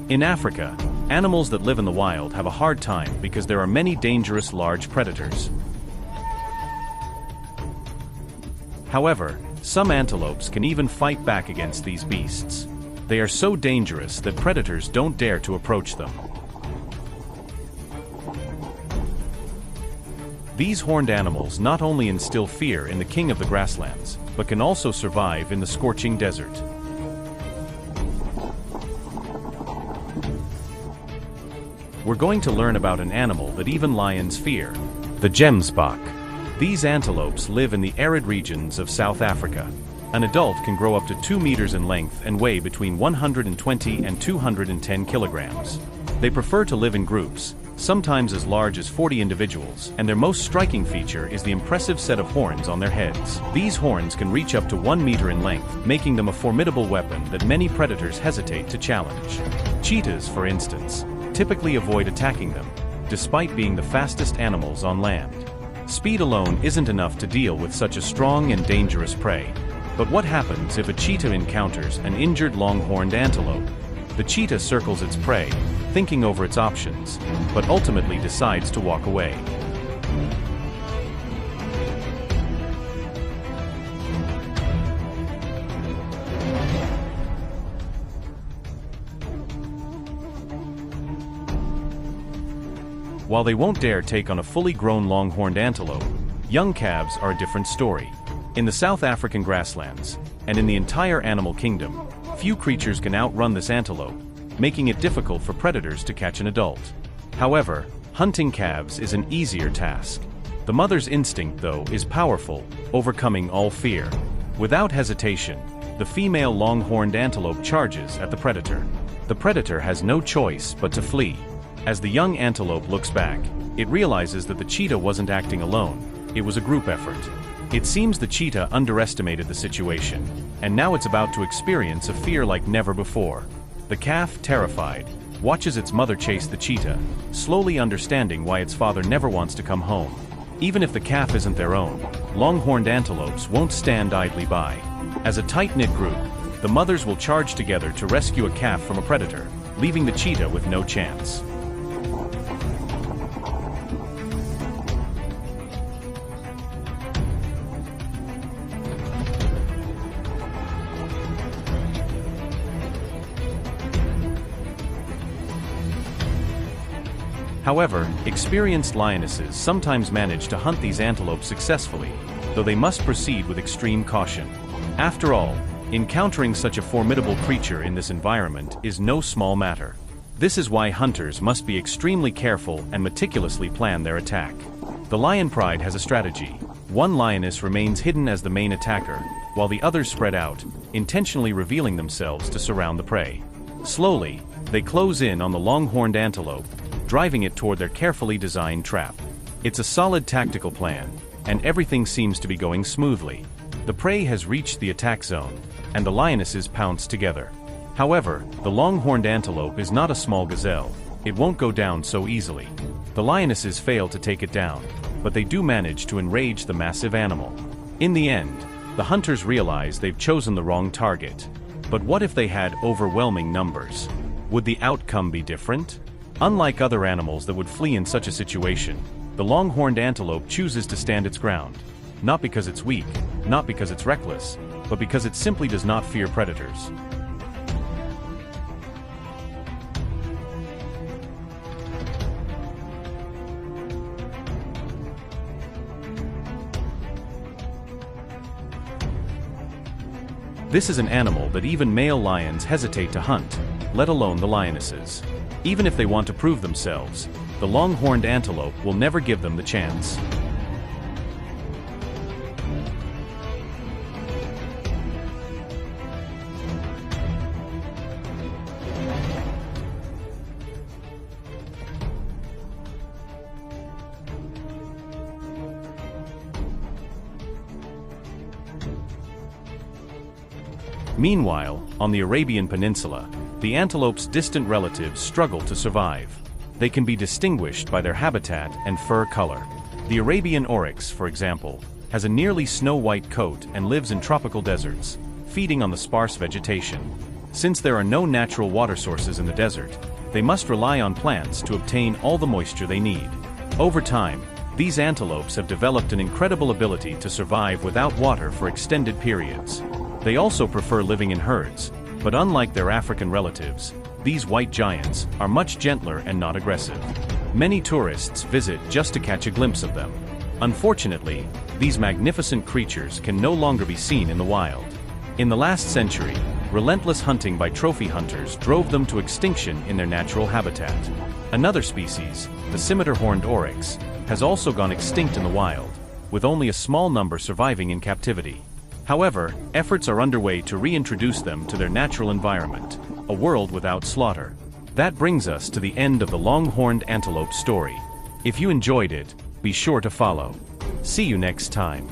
In Africa, animals that live in the wild have a hard time because there are many dangerous large predators. However, some antelopes can even fight back against these beasts. They are so dangerous that predators don't dare to approach them. These horned animals not only instill fear in the king of the grasslands, but can also survive in the scorching desert. We're going to learn about an animal that even lions fear, the gemsbok. These antelopes live in the arid regions of South Africa. An adult can grow up to 2 meters in length and weigh between 120 and 210 kilograms. They prefer to live in groups, sometimes as large as 40 individuals, and their most striking feature is the impressive set of horns on their heads. These horns can reach up to 1 meter in length, making them a formidable weapon that many predators hesitate to challenge. Cheetahs, for instance, typically avoid attacking them, despite being the fastest animals on land. Speed alone isn't enough to deal with such a strong and dangerous prey. But what happens if a cheetah encounters an injured long-horned antelope? The cheetah circles its prey, thinking over its options, but ultimately decides to walk away. While they won't dare take on a fully grown long-horned antelope, young calves are a different story. In the South African grasslands, and in the entire animal kingdom, few creatures can outrun this antelope, making it difficult for predators to catch an adult. However, hunting calves is an easier task. The mother's instinct, though, is powerful, overcoming all fear. Without hesitation, the female long-horned antelope charges at the predator. The predator has no choice but to flee. As the young antelope looks back, it realizes that the cheetah wasn't acting alone. It was a group effort. It seems the cheetah underestimated the situation, and now it's about to experience a fear like never before. The calf, terrified, watches its mother chase the cheetah, slowly understanding why its father never wants to come home. Even if the calf isn't their own, long-horned antelopes won't stand idly by. As a tight-knit group, the mothers will charge together to rescue a calf from a predator, leaving the cheetah with no chance. However, experienced lionesses sometimes manage to hunt these antelopes successfully, though they must proceed with extreme caution. After all, encountering such a formidable creature in this environment is no small matter. This is why hunters must be extremely careful and meticulously plan their attack. The lion pride has a strategy. One lioness remains hidden as the main attacker, while the others spread out, intentionally revealing themselves to surround the prey. Slowly, they close in on the long-horned antelope, driving it toward their carefully designed trap. It's a solid tactical plan, and everything seems to be going smoothly. The prey has reached the attack zone, and the lionesses pounce together. However, the long-horned antelope is not a small gazelle. It won't go down so easily. The lionesses fail to take it down, but they do manage to enrage the massive animal. In the end, the hunters realize they've chosen the wrong target. But what if they had overwhelming numbers? Would the outcome be different? Unlike other animals that would flee in such a situation, the long-horned antelope chooses to stand its ground. Not because it's weak, not because it's reckless, but because it simply does not fear predators. This is an animal that even male lions hesitate to hunt, let alone the lionesses. Even if they want to prove themselves, the long-horned antelope will never give them the chance. Meanwhile, on the Arabian Peninsula, the antelope's distant relatives struggle to survive. They can be distinguished by their habitat and fur color. The Arabian oryx, for example, has a nearly snow-white coat and lives in tropical deserts, feeding on the sparse vegetation. Since there are no natural water sources in the desert, they must rely on plants to obtain all the moisture they need. Over time, these antelopes have developed an incredible ability to survive without water for extended periods. They also prefer living in herds, but unlike their African relatives, these white giants are much gentler and not aggressive. Many tourists visit just to catch a glimpse of them. Unfortunately, these magnificent creatures can no longer be seen in the wild. In the last century, relentless hunting by trophy hunters drove them to extinction in their natural habitat. Another species, the scimitar-horned oryx, has also gone extinct in the wild, with only a small number surviving in captivity. However, efforts are underway to reintroduce them to their natural environment, a world without slaughter. That brings us to the end of the long-horned antelope story. If you enjoyed it, be sure to follow. See you next time.